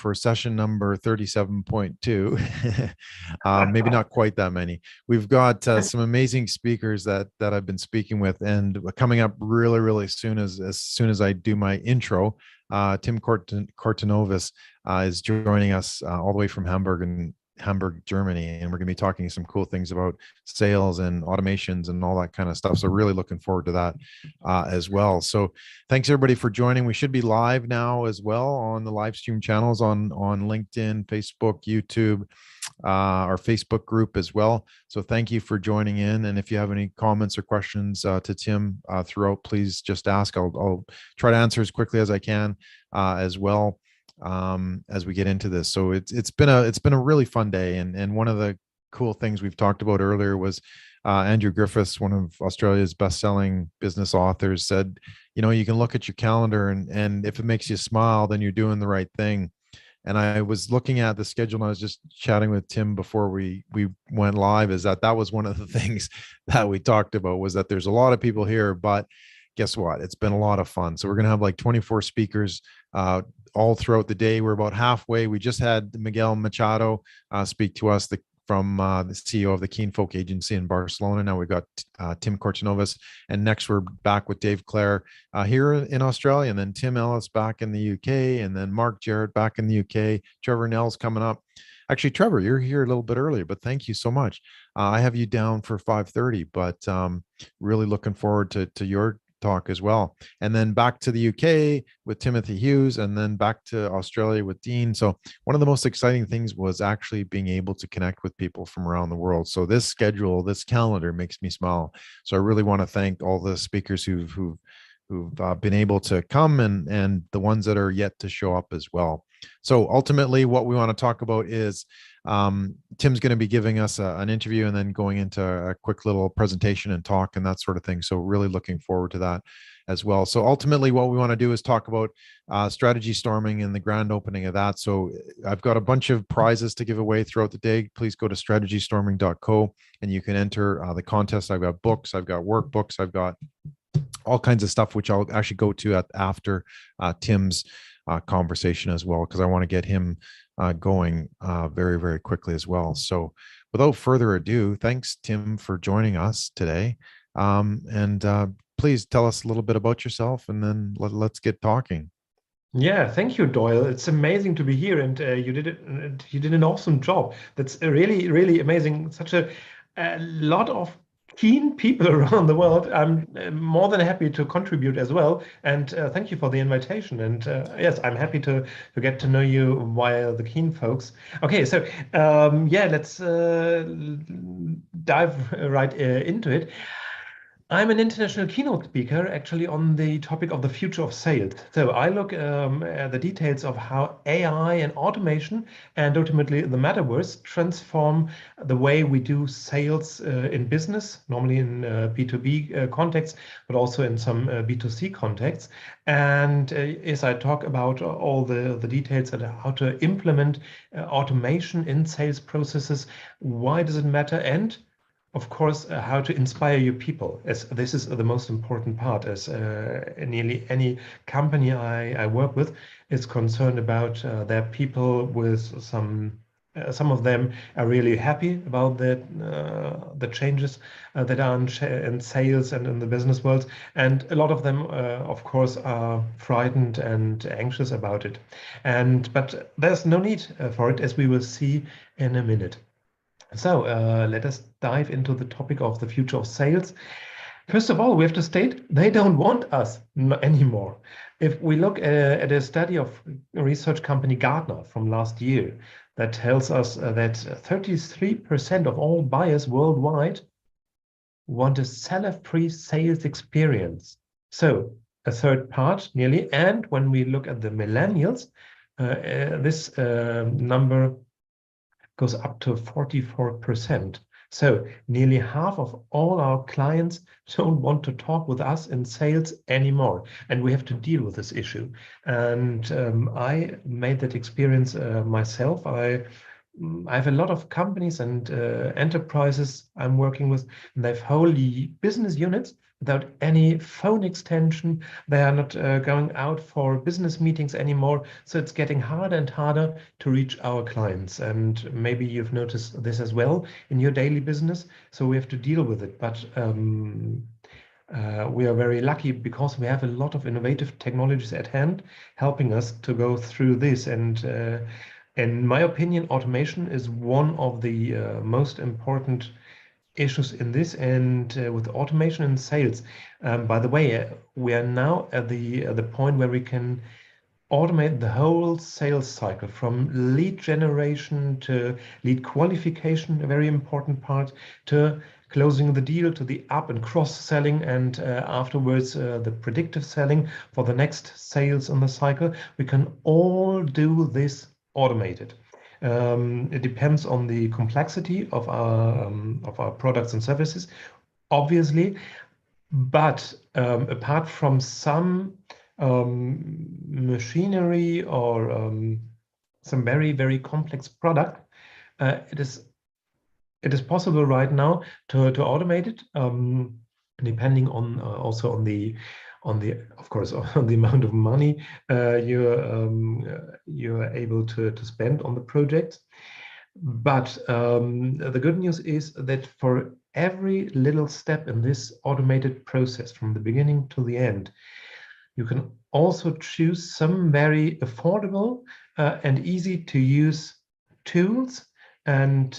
for session number 37.2. Maybe not quite that many. We've got some amazing speakers that I've been speaking with, and coming up really soon, as soon as I do my intro, Tim Cortinovis is joining us all the way from Hamburg, Germany, and we're going to be talking some cool things about sales and automations and all that kind of stuff. So really looking forward to that as well. So thanks everybody for joining. We should be live now as well on the live stream channels on LinkedIn, Facebook, YouTube, our Facebook group as well. So thank you for joining in. And if you have any comments or questions to Tim throughout, please just ask. I'll try to answer as quickly as I can as well as we get into this. So it's been a really fun day, and one of the cool things we've talked about earlier was Andrew Griffiths, one of Australia's best-selling business authors, said, you can look at your calendar and if it makes you smile, then you're doing the right thing. And I was looking at the schedule, and I was just chatting with Tim before we went live, is that was one of the things that we talked about, was that there's a lot of people here, but guess what? It's been a lot of fun. So we're going to have like 24 speakers all throughout the day. We're about halfway. We just had Miguel Machado speak to us from the CEO of the Keen Folk Agency in Barcelona. Now we've got Tim Cortinovis, and next we're back with Dave Clare here in Australia, and then Tim Ellis back in the UK, and then Mark Jarrett back in the UK. Trevor Nell's coming up. Actually, Trevor, you're here a little bit earlier, but thank you so much. I have you down for 5:30, but really looking forward to your talk as well. And then back to the UK with Timothy Hughes, and then back to Australia with Dean. So one of the most exciting things was actually being able to connect with people from around the world. So this schedule, this calendar makes me smile. So I really want to thank all the speakers who've been able to come, and the ones that are yet to show up as well. So ultimately what we want to talk about is Tim's going to be giving us an interview and then going into a quick little presentation and talk and that sort of thing. So really looking forward to that as well. So ultimately what we want to do is talk about strategy storming and the grand opening of that. So I've got a bunch of prizes to give away throughout the day. Please go to strategystorming.co and you can enter the contest. I've got books, I've got workbooks, I've got all kinds of stuff, which I'll actually go to after Tim's conversation as well, because I want to get him going very quickly as well. So without further ado, thanks Tim for joining us today, and please tell us a little bit about yourself, and then let's get talking. Yeah, thank you, Doyle. It's amazing to be here, and you did an awesome job. That's really amazing. Such a lot of keen people around the world. I'm more than happy to contribute as well, and thank you for the invitation. And yes, I'm happy to get to know you via the Keen folks. Okay, so yeah, let's dive right into it. I'm an international keynote speaker, actually, on the topic of the future of sales. So I look at the details of how AI and automation, and ultimately the metaverse, transform the way we do sales in business, normally in B2B context, but also in some B2C contexts. And as I talk about all the details and how to implement automation in sales processes, why does it matter, and of course, how to inspire your people, as this is the most important part, as nearly any company I work with is concerned about their people. With some of them are really happy about the changes that are in sales and in the business world, and a lot of them, of course, are frightened and anxious about it. But there's no need for it, as we will see in a minute. So let us dive into the topic of the future of sales. First of all, we have to state they don't want us anymore. If we look at a study of research company Gartner from last year, that tells us that 33% of all buyers worldwide want a seller-free sales experience. So a third part nearly. And when we look at the millennials, this number goes up to 44%. So nearly half of all our clients don't want to talk with us in sales anymore. And we have to deal with this issue. And I made that experience myself. I I have a lot of companies and enterprises I'm working with, and they have wholly business units without any phone extension. They are not going out for business meetings anymore. So it's getting harder and harder to reach our clients. And maybe you've noticed this as well in your daily business. So we have to deal with it. But we are very lucky because we have a lot of innovative technologies at hand helping us to go through this. And in my opinion, automation is one of the most important issues in this. And with automation in sales, by the way, we are now at the point where we can automate the whole sales cycle from lead generation to lead qualification, a very important part, to closing the deal, to the up and cross selling, and afterwards the predictive selling for the next sales in the cycle. We can all do this automated. It depends on the complexity of our products and services, obviously, but apart from some machinery or some very complex product, it is possible right now to automate it, depending on also on the of course on the amount of money you're able to spend on the project. But the good news is that for every little step in this automated process from the beginning to the end, you can also choose some very affordable and easy to use tools. And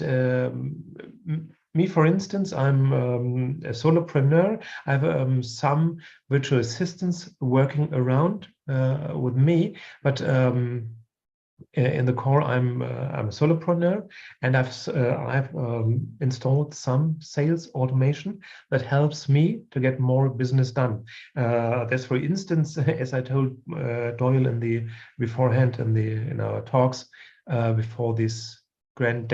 me, for instance, I'm a solopreneur. I have some virtual assistants working around with me, but in the core, I'm a solopreneur, and I've installed some sales automation that helps me to get more business done. There's, for instance, as I told Doyle beforehand in our talks before this grand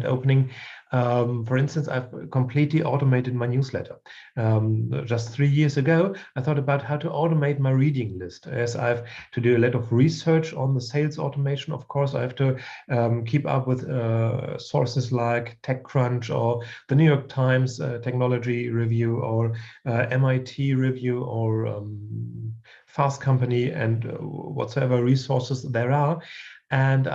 opening. For instance, I've completely automated my newsletter. Just 3 years ago, I thought about how to automate my reading list, as I have to do a lot of research on the sales automation. Of course, I have to keep up with sources like TechCrunch or the New York Times Technology Review or MIT Review or Fast Company and whatsoever resources there are. And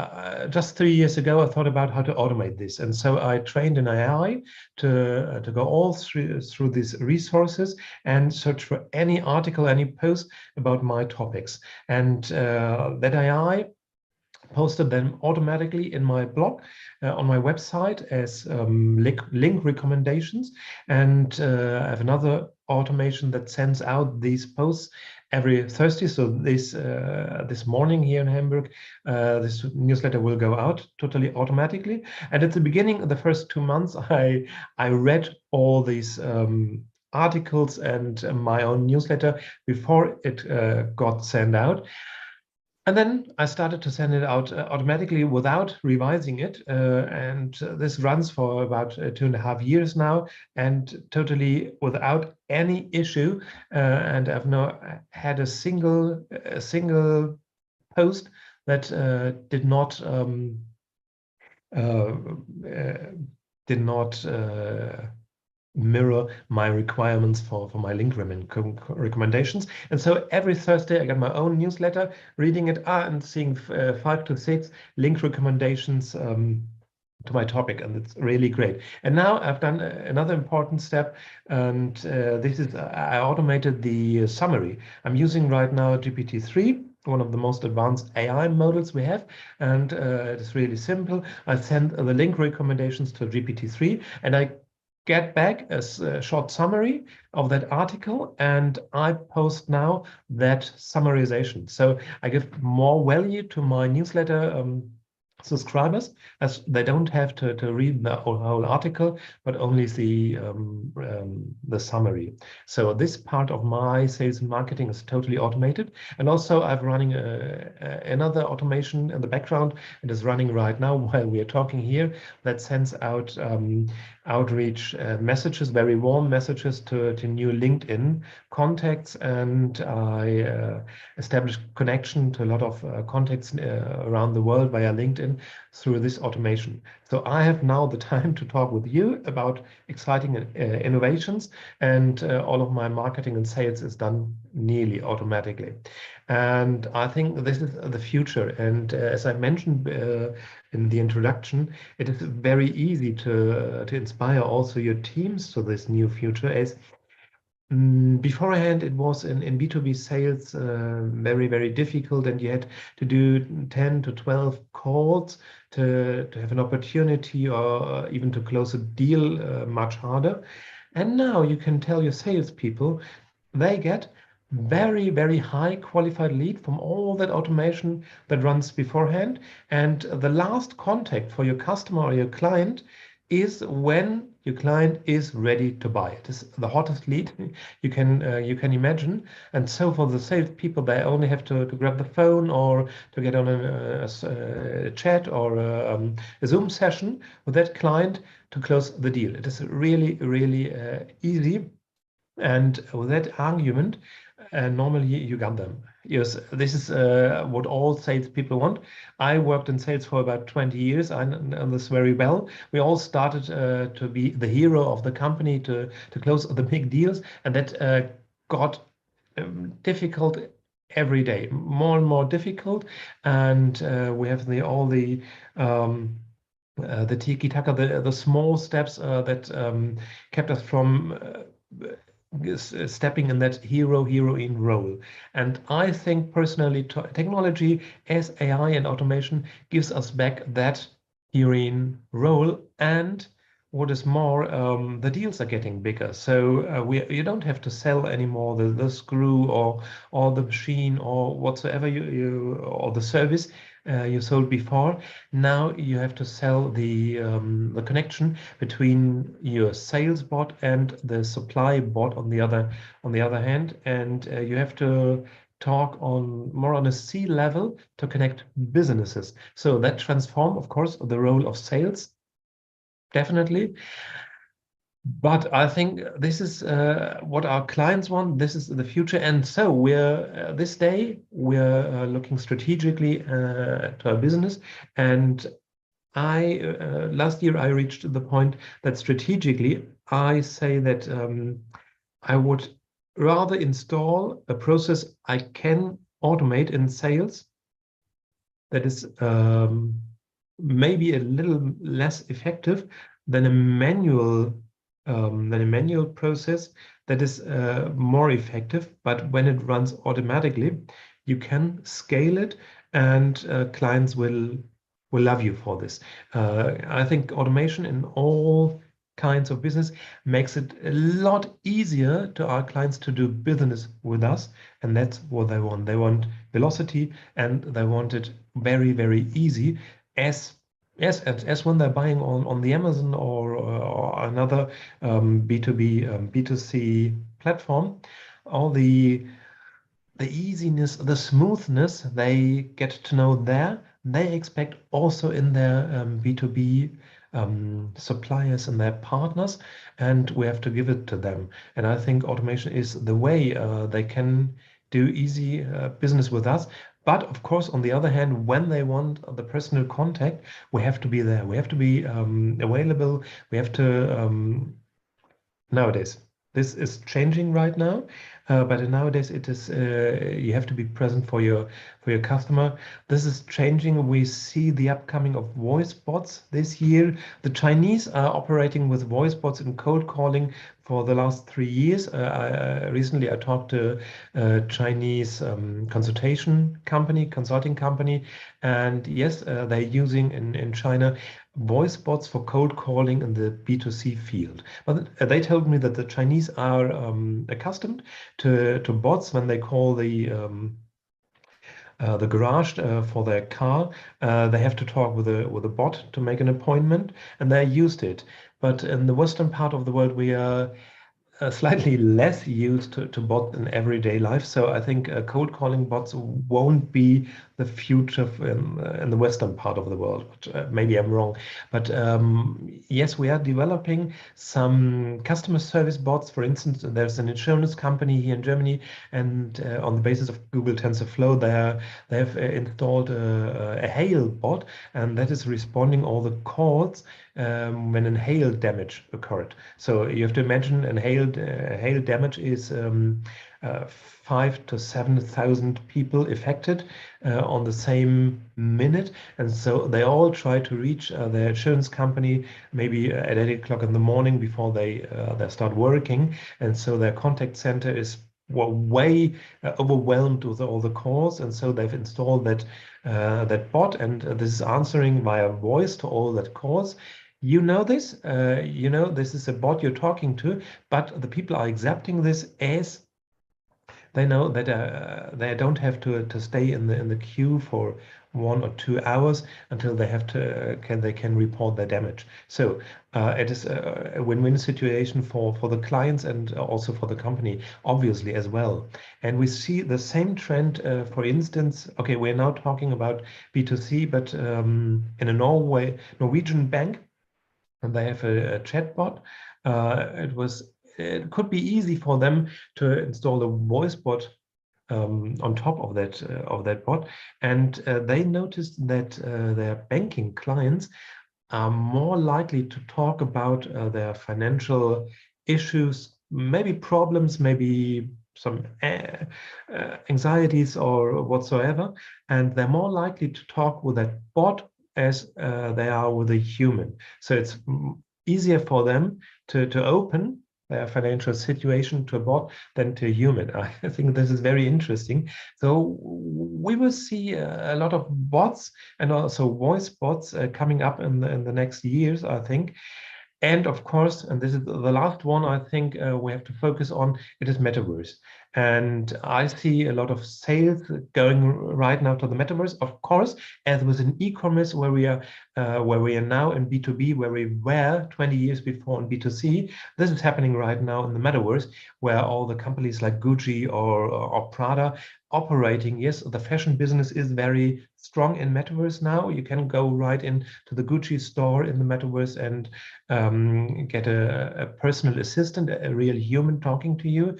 just 3 years ago, I thought about how to automate this. And so I trained an AI to go all through these resources and search for any article, any post about my topics. And that AI posted them automatically in my blog on my website as link recommendations. And I have another automation that sends out these posts every Thursday. So this morning here in Hamburg, this newsletter will go out totally automatically. And at the beginning, the first 2 months, I read all these articles and my own newsletter before it got sent out. And then I started to send it out automatically without revising it. And this runs for about 2.5 years now, and totally without any issue. And I've not had a single post that did not mirror my requirements for my link recommendations. And so every Thursday I get my own newsletter, reading it and seeing 5 to 6 link recommendations to my topic, and it's really great. And now I've done another important step, and this is I automated the summary. I'm using right now GPT-3, one of the most advanced AI models we have, and it is really simple. I send the link recommendations to GPT-3, and I get back a short summary of that article, and I post now that summarization. So I give more value to my newsletter subscribers, as they don't have to read the whole article, but only the summary. So this part of my sales and marketing is totally automated. And also I'm running another automation in the background. It is running right now while we are talking here, that sends out outreach messages, very warm messages to new LinkedIn contacts. And I established connection to a lot of contacts around the world via LinkedIn. happen through this automation. So I have now the time to talk with you about exciting innovations, and all of my marketing and sales is done nearly automatically. And I think this is the future. And as I mentioned in the introduction, it is very easy to inspire also your teams to this new future. As beforehand, it was in B2B sales very, very difficult, and you had to do 10 to 12 calls to have an opportunity or even to close a deal much harder. And now you can tell your salespeople they get very, very high qualified lead from all that automation that runs beforehand. And the last contact for your customer or your client is when your client is ready to buy. It is the hottest lead you can imagine. And so for the sales people, they only have to grab the phone or to get on a chat or a Zoom session with that client to close the deal. It is really, really easy. And with that argument, normally you got them. Yes, this is what all salespeople want. I worked in sales for about 20 years. I know this very well. We all started to be the hero of the company to close the big deals, and that got difficult every day, more and more difficult. And we have the tiki-taka, the small steps that kept us from stepping in that heroine role. And I think personally, technology as AI and automation gives us back that heroine role. And what is more, the deals are getting bigger. So you don't have to sell anymore the screw or the machine or whatsoever or the service you sold before. Now you have to sell the connection between your sales bot and the supply bot on the other hand, and you have to talk more on a C level to connect businesses. So that transform, of course, the role of sales, definitely. But I think this is what our clients want. This is the future. And so we're this day, we're looking strategically to our business. And last year I reached the point that strategically I say that I would rather install a process I can automate in sales that is maybe a little less effective than a manual process that is more effective. But when it runs automatically, you can scale it, and clients will love you for this. I think automation in all kinds of business makes it a lot easier to our clients to do business with us, and that's what they want. They want velocity, and they want it very, very easy, as when they're buying on the Amazon or another B2B, B2C platform. All the easiness, the smoothness they get to know there, they expect also in their B2B suppliers and their partners, and we have to give it to them. And I think automation is the way they can do easy business with us. But of course, on the other hand, when they want the personal contact, we have to be there. We have to be available. We have to nowadays. This is changing right now, but nowadays it is you have to be present for your customer. This is changing. We see the upcoming of voice bots this year. The Chinese are operating with voice bots in cold calling for the last 3 years. Recently, I talked to a Chinese consulting company, and yes, they're using in China voice bots for cold calling in the B2C field. But they told me that the Chinese are accustomed to bots when they call the garage for their car. They have to talk with a bot to make an appointment, and they're used to it. But in the Western part of the world, we are slightly less used to bot in everyday life. So I think cold calling bots won't be the future in the Western part of the world. But, maybe I'm wrong. But yes, we are developing some customer service bots. For instance, there's an insurance company here in Germany, and on the basis of Google TensorFlow, they have installed a hail bot, and that is responding all the calls when a hail damage occurred. So you have to imagine hail damage is 5 to 7,000 people affected on the same minute, and so they all try to reach their insurance company maybe at 8 o'clock in the morning before they start working, and so their contact center is way overwhelmed with all the calls, and so they've installed that bot, and this is answering via voice to all that calls. You know this, this is a bot you're talking to, but the people are accepting this as they know that they don't have to stay in the queue for 1 or 2 hours until they can report their damage. So it is a win-win situation for the clients and also for the company, obviously as well. And we see the same trend, for instance. Okay, we're now talking about B2C, but in a Norwegian bank, and they have a chatbot. It could be easy for them to install a voice bot on top of that bot, and they noticed that their banking clients are more likely to talk about their financial issues, maybe problems, maybe some anxieties or whatsoever, and they're more likely to talk with that bot as they are with a human. So it's easier for them to open their financial situation to a bot than to a human. I think this is very interesting. So we will see a lot of bots and also voice bots coming up in the next years, I think. And of course, and this is the last one I think we have to focus on, it is metaverse. And I see a lot of sales going right now to the metaverse. Of course, as with an e-commerce where we are now in B2B, where we were 20 years before in B2C, this is happening right now in the metaverse, where all the companies like Gucci or Prada operating. Yes, the fashion business is very strong in metaverse now. You can go right into the Gucci store in the metaverse and get a personal assistant, a real human talking to you.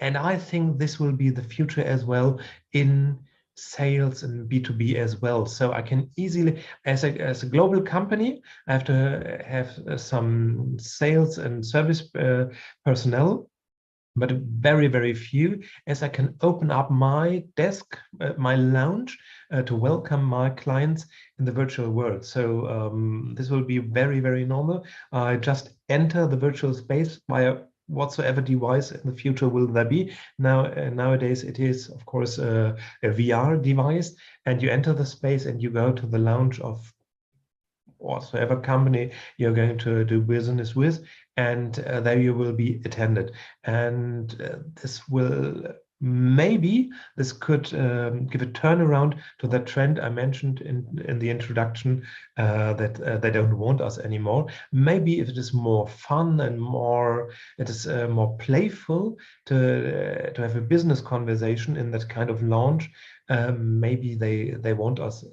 And I think this will be the future as well in sales and B2B as well. So I can easily, as a global company, I have to have some sales and service personnel, but very, very few, as I can open up my desk, my lounge, to welcome my clients in the virtual world. So this will be very, very normal. I just enter the virtual space via whatsoever device in the future will there be. Nowadays, it is, of course, a VR device, and you enter the space and you go to the lounge of whatsoever company you're going to do business with, and there you will be attended. And this could give a turnaround to the trend I mentioned in the introduction, that they don't want us anymore. Maybe if it is more fun and more playful to have a business conversation in that kind of launch, maybe they want us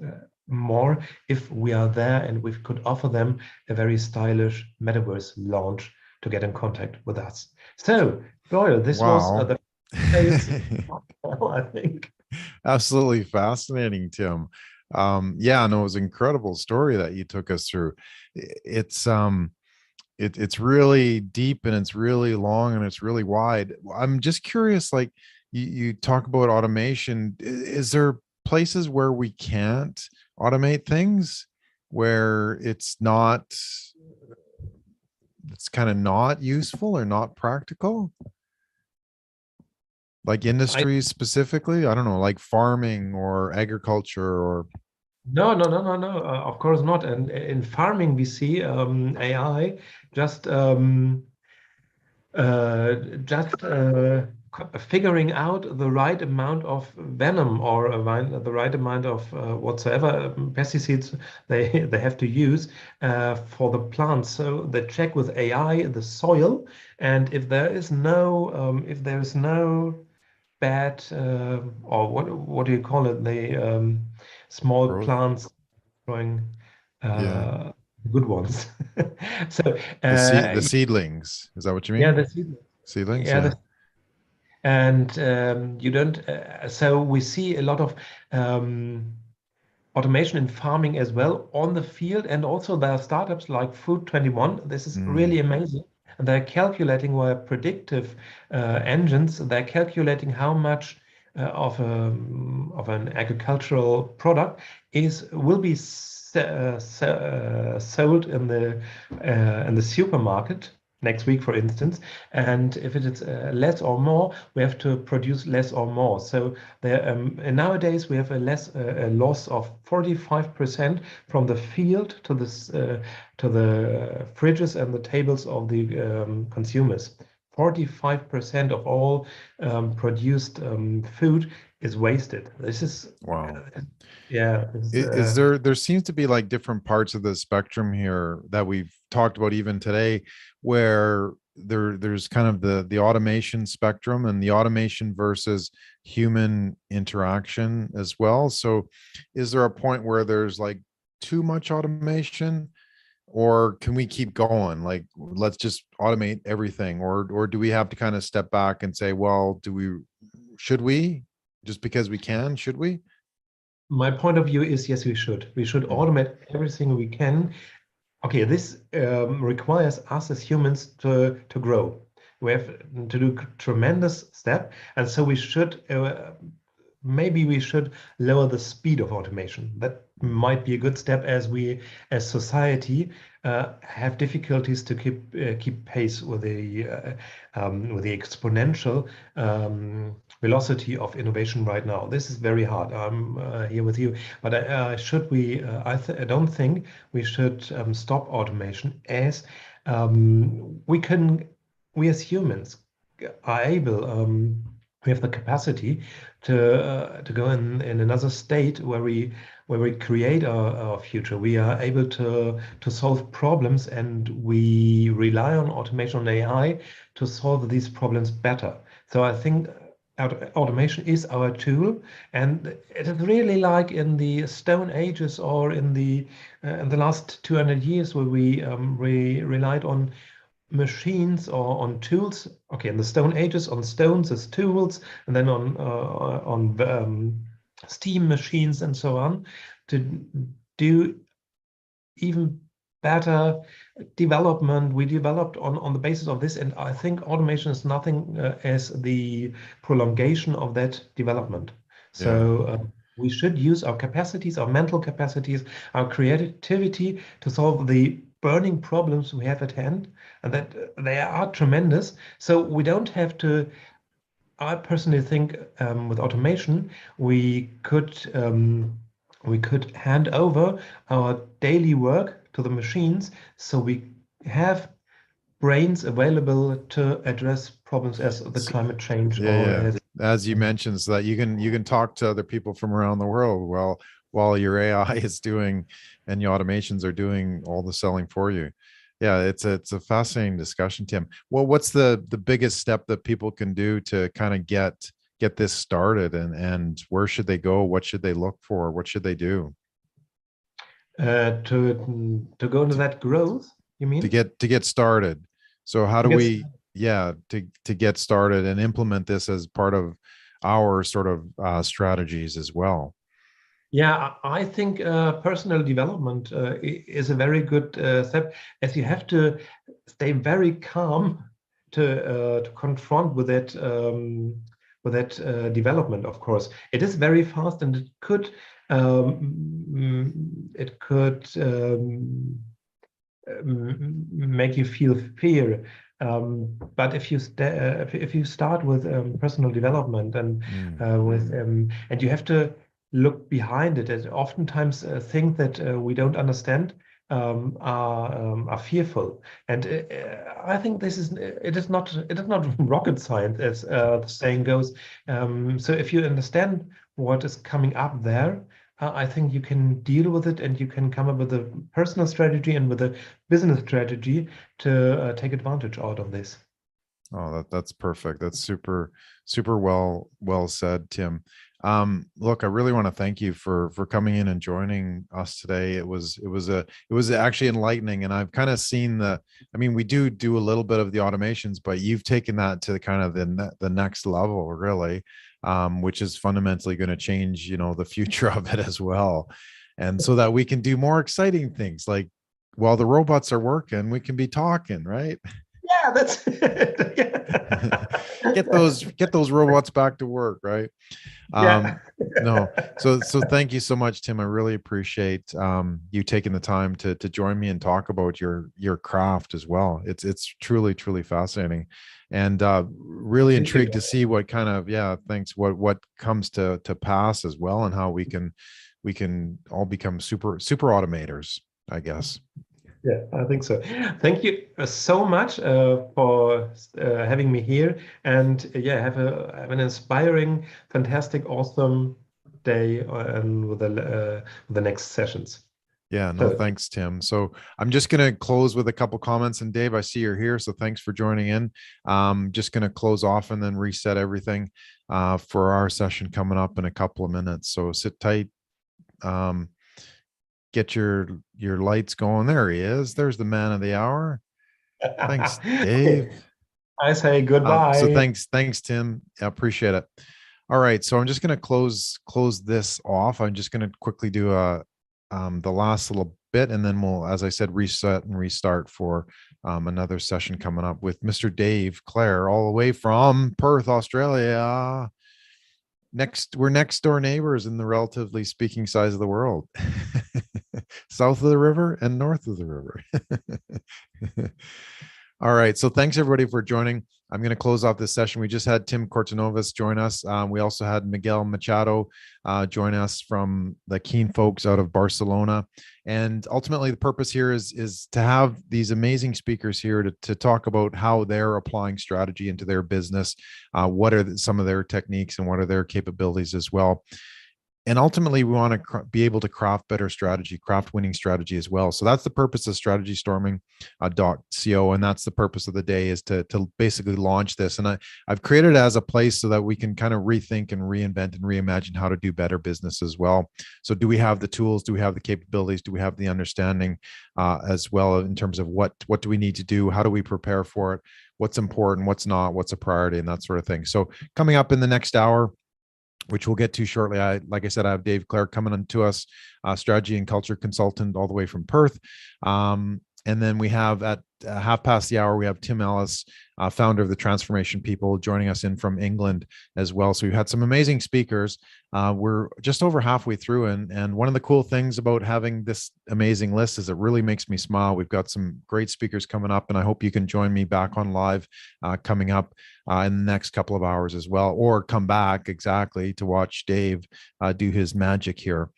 more if we are there and we could offer them a very stylish metaverse launch to get in contact with us. So, Doyle, this was the I think. Absolutely fascinating, Tim. Yeah, no, it was an incredible story that you took us through. It's it's really deep and it's really long and it's really wide. I'm just curious, like you talk about automation. Is there places where we can't automate things, where it's kind of not useful or not practical? Like industries specifically? I don't know, like farming or agriculture or. No. Of course not. And in farming, we see AI just figuring out the right amount of venom or the right amount of whatsoever pesticides they have to use for the plants. So they check with AI the soil, and if there is no bad or what do you call it? The small Growth. plants growing Yeah. good ones. So The seedlings. Is that what you yeah, mean? Seedlings, yeah, yeah. and you don't. So we see a lot of automation in farming as well on the field, and also there are startups like Food 21. This is Mm. really amazing. And they're calculating via predictive engines. They're calculating how much of an agricultural product will be sold in the supermarket next week, for instance. And if it is less or more, we have to produce less or more. So and nowadays we have a loss of 45% from the field to the fridges and the tables of the consumers. 45% of all produced food is wasted. This is Wow. yeah. There seems to be like different parts of the spectrum here that we've talked about even today, where there's kind of the automation spectrum and the automation versus human interaction as well. So is there a point where there's like too much automation, or can we keep going, like let's just automate everything, or do we have to kind of step back and say, well, should we, just because we can, should we? My point of view is yes, we should. We should Mm. automate everything we can. Okay, this requires us as humans to grow. We have to do tremendous step, and so we should maybe we should lower the speed of automation. That Mm. might be a good step as we, as society, have difficulties to keep pace with the exponential velocity of innovation right now. This is very hard. I'm here with you, but I don't think we should stop automation, as we as humans are able. We have the capacity to go in another state where we create our future. We are able to solve problems, and we rely on automation, on AI, to solve these problems better. So I think automation is our tool, and it is really like in the Stone Ages or in the last 200 years, where we relied on machines or on tools. Okay, in the Stone Ages, on stones as tools, and then on steam machines and so on, to do even better development. We developed on the basis of this, and I think automation is nothing as the prolongation of that development. Yeah. So we should use our capacities, our mental capacities, our creativity to solve the burning problems we have at hand, and that they are tremendous. So we don't have to. I personally think with automation we could hand over our daily work to the machines, so we have brains available to address problems as the climate change Yeah, or yeah. as As you mentioned, so that you can talk to other people from around the world while your AI is doing and your automations are doing all the selling for you. Yeah, it's a fascinating discussion, Tim. Well, what's the biggest step that people can do to kind of get this started, and where should they go? What should they look for? What should they do to go into to, that growth, you mean? to get started? So how To do get we, yeah, to get started and implement this as part of our sort of strategies as well? Yeah, I think personal development is a very good step, as you have to stay very calm to confront with that development. Of course, it is very fast, and it could make you feel fear. But if you start with personal development and Mm. and you have to look behind it, and oftentimes think that we don't understand are fearful. And I think it is not rocket science, as the saying goes. So if you understand what is coming up there, I think you can deal with it, and you can come up with a personal strategy and with a business strategy to take advantage out of this. Oh, that's perfect. That's super, super well said, Tim. Look, I really want to thank you for coming in and joining us today. It was actually enlightening, and I've kind of seen I mean, we do a little bit of the automations, but you've taken that to kind of the next level, really, which is fundamentally going to change, the future of it as well, and so that we can do more exciting things, like while the robots are working, we can be talking, right? Yeah, that's it. get those robots back to work, right? Yeah. No, so thank you so much, Tim. I really appreciate you taking the time to join me and talk about your craft as well. It's truly fascinating, and really Thank you. intrigued to see what kind of, thanks, what comes to pass as well, and how we can all become super automators, I guess. Yeah, I think so. Thank you so much for having me here, and yeah, have an inspiring, fantastic, awesome day with the next sessions. Yeah, no, So thanks, Tim. So I'm just going to close with a couple comments. And Dave, I see you're here, so thanks for joining in. Just going to close off and then reset everything for our session coming up in a couple of minutes. So sit tight, get your lights going. There he is. There's the man of the hour. Thanks, Dave. okay, I say So goodbye. thanks, Tim. I appreciate it. All right, so I'm just going to close this off. I'm just going to quickly do the last little bit, and then we'll, as I said, reset and restart for another session coming up with Mr. Dave Clare, all the way from Perth, Australia. We're next door neighbors in the relatively speaking size of the world, south of the river and north of the river. All right. So thanks everybody for joining. I'm going to close off this session. We just had Tim Cortinovis join us. We also had Miguel Machado join us from the Keen folks out of Barcelona. And ultimately, the purpose here is to have these amazing speakers here to talk about how they're applying strategy into their business, what are some of their techniques, and what are their capabilities as well. And ultimately, we want to be able to craft better strategy, craft winning strategy as well. So that's the purpose of strategystorming.co. And that's the purpose of the day, is to basically launch this. And I've created it as a place so that we can kind of rethink and reinvent and reimagine how to do better business as well. So do we have the tools? Do we have the capabilities? Do we have the understanding as well, in terms of what do we need to do? How do we prepare for it? What's important? What's not? What's a priority? And that sort of thing. So coming up in the next hour, which we'll get to shortly. Like I said, I have Dave Clare coming on to us, strategy and culture consultant all the way from Perth. And then we have at half past the hour, we have Tim Ellis, founder of the Transformation People, joining us in from England as well. So we've had some amazing speakers. We're just over halfway through. And one of the cool things about having this amazing list is it really makes me smile. We've got some great speakers coming up, and I hope you can join me back on live coming up in the next couple of hours as well, or come back exactly to watch Dave do his magic here,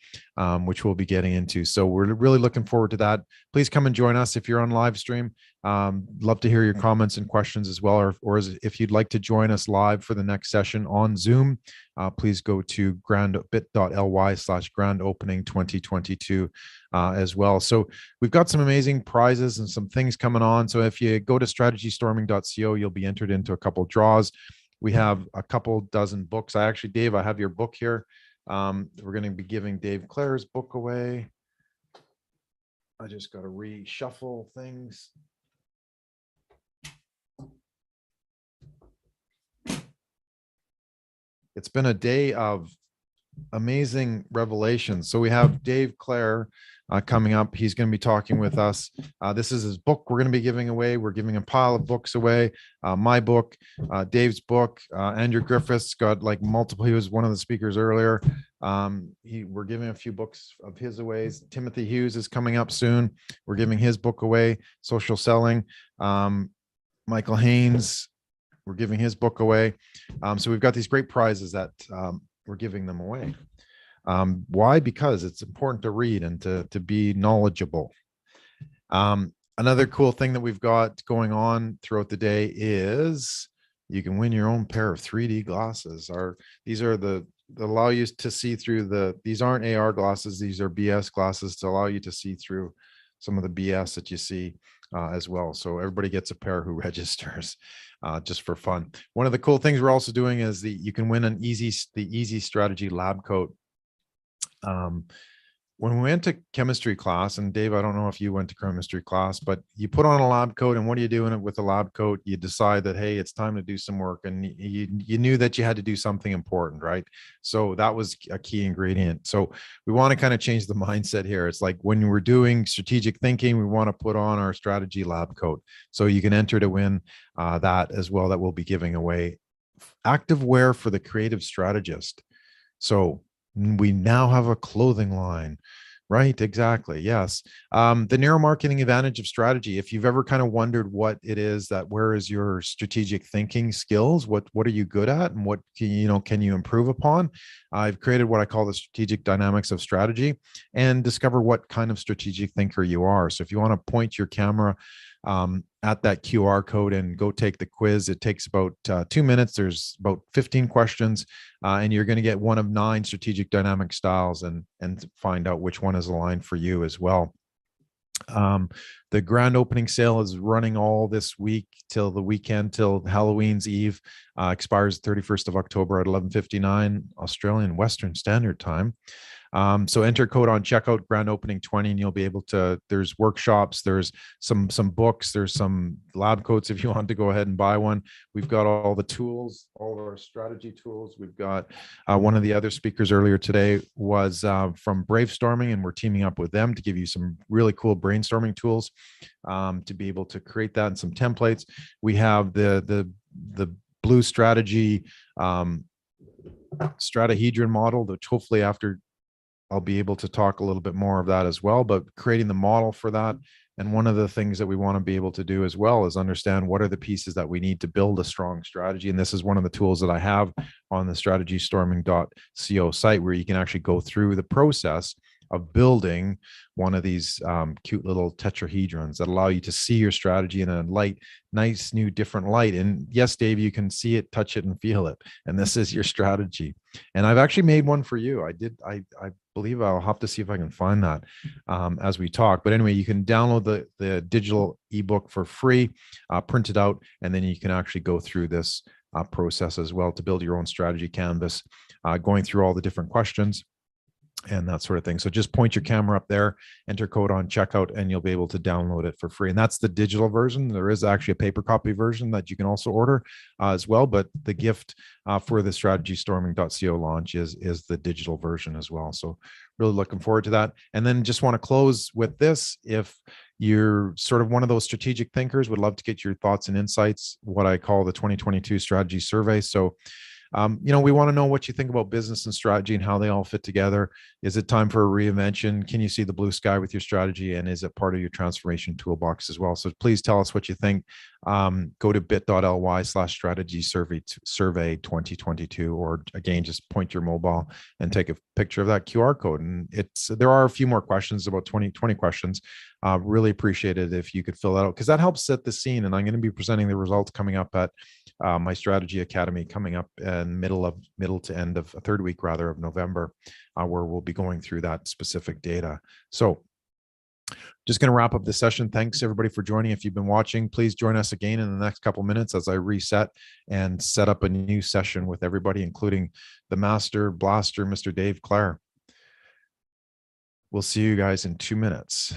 which we'll be getting into. So we're really looking forward to that. Please come and join us if you're on live stream. Love to hear your comments and questions as well, or if you'd like to join us live for the next session on Zoom, please go to bit.ly/grand opening 2022 as well. So we've got some amazing prizes and some things coming on. So if you go to strategystorming.co, you'll be entered into a couple draws. We have a couple dozen books. Dave, I have your book here. We're going to be giving Dave Clare's book away. I just got to reshuffle things. It's been a day of amazing revelations. So we have Dave Clare coming up. He's going to be talking with us. This is his book we're going to be giving away. We're giving a pile of books away. My book, Dave's book. Andrew Griffiths got like multiple. He was one of the speakers earlier. We're giving a few books of his away. Timothy Hughes is coming up soon. We're giving his book away, Social Selling. Michael Haynes, we're giving his book away. So we've got these great prizes that we're giving them away. Why? Because it's important to read and to be knowledgeable. Another cool thing that we've got going on throughout the day is you can win your own pair of 3D glasses. These are the that allow you to see through these aren't AR glasses, these are BS glasses to allow you to see through some of the BS that you see as well. So everybody gets a pair who registers just for fun. One of the cool things we're also doing is you can win the Easy Strategy lab coat. When we went to chemistry class, and Dave, I don't know if you went to chemistry class, but you put on a lab coat, and what are you doing with the lab coat? You decide that, hey, it's time to do some work, and you knew that you had to do something important, right? So that was a key ingredient. So we want to kind of change the mindset here. It's like when we're doing strategic thinking, we want to put on our strategy lab coat. So you can enter to win that as well, that we'll be giving away. Active wear for the creative strategist. So we now have a clothing line, right? Exactly. Yes. The neuromarketing advantage of strategy. If you've ever kind of wondered what it is where is your strategic thinking skills? What are you good at, and what can you improve upon? I've created what I call the strategic dynamics of strategy, and discover what kind of strategic thinker you are. So if you want to point your camera at that QR code and go take the quiz, it takes about 2 minutes. There's about 15 questions, and you're going to get one of 9 strategic dynamic styles and find out which one is aligned for you as well. The grand opening sale is running all this week till the weekend, till Halloween's Eve. Expires 31st of October at 11:59 Australian Western Standard Time. So enter code on checkout, grand opening 20, and you'll be able to, there's workshops, there's some books, there's some lab coats if you want to go ahead and buy one. We've got all the tools, all of our strategy tools. We've got one of the other speakers earlier today was from Bravestorming, and we're teaming up with them to give you some really cool brainstorming tools to be able to create that, and some templates. We have the blue strategy Stratahedron model, which hopefully after I'll be able to talk a little bit more of that as well, but creating the model for that. And one of the things that we want to be able to do as well is understand what are the pieces that we need to build a strong strategy. And this is one of the tools that I have on the strategystorming.co site, where you can actually go through the process of building one of these cute little tetrahedrons that allow you to see your strategy in a nice, new, different light. And yes, Dave, you can see it, touch it, and feel it. And this is your strategy. And I've actually made one for you. I believe I'll have to see if I can find that as we talk. But anyway, you can download the digital ebook for free, print it out, and then you can actually go through this process as well to build your own strategy canvas, going through all the different questions and that sort of thing. So just point your camera up there, enter code on checkout, and you'll be able to download it for free. And that's the digital version. There is actually a paper copy version that you can also order as well. But the gift for the strategystorming.co launch is the digital version as well. So really looking forward to that. And then just want to close with this. If you're sort of one of those strategic thinkers, would love to get your thoughts and insights, what I call the 2022 strategy survey. So we want to know what you think about business and strategy and how they all fit together. Is it time for a reinvention? Can you see the blue sky with your strategy? And is it part of your transformation toolbox as well? So please tell us what you think. Go to bit.ly/strategy survey 2022, or again, just point your mobile and take a picture of that QR code. And there are a few more questions, about 20 questions. Really appreciate it if you could fill that out, because that helps set the scene. And I'm going to be presenting the results coming up at my strategy academy coming up in middle to end of third week rather of November, where we'll be going through that specific data. So just going to wrap up the session. Thanks everybody for joining. If you've been watching, please join us again in the next couple minutes as I reset and set up a new session with everybody, including the master blaster, Mr. Dave Clare. We'll see you guys in 2 minutes.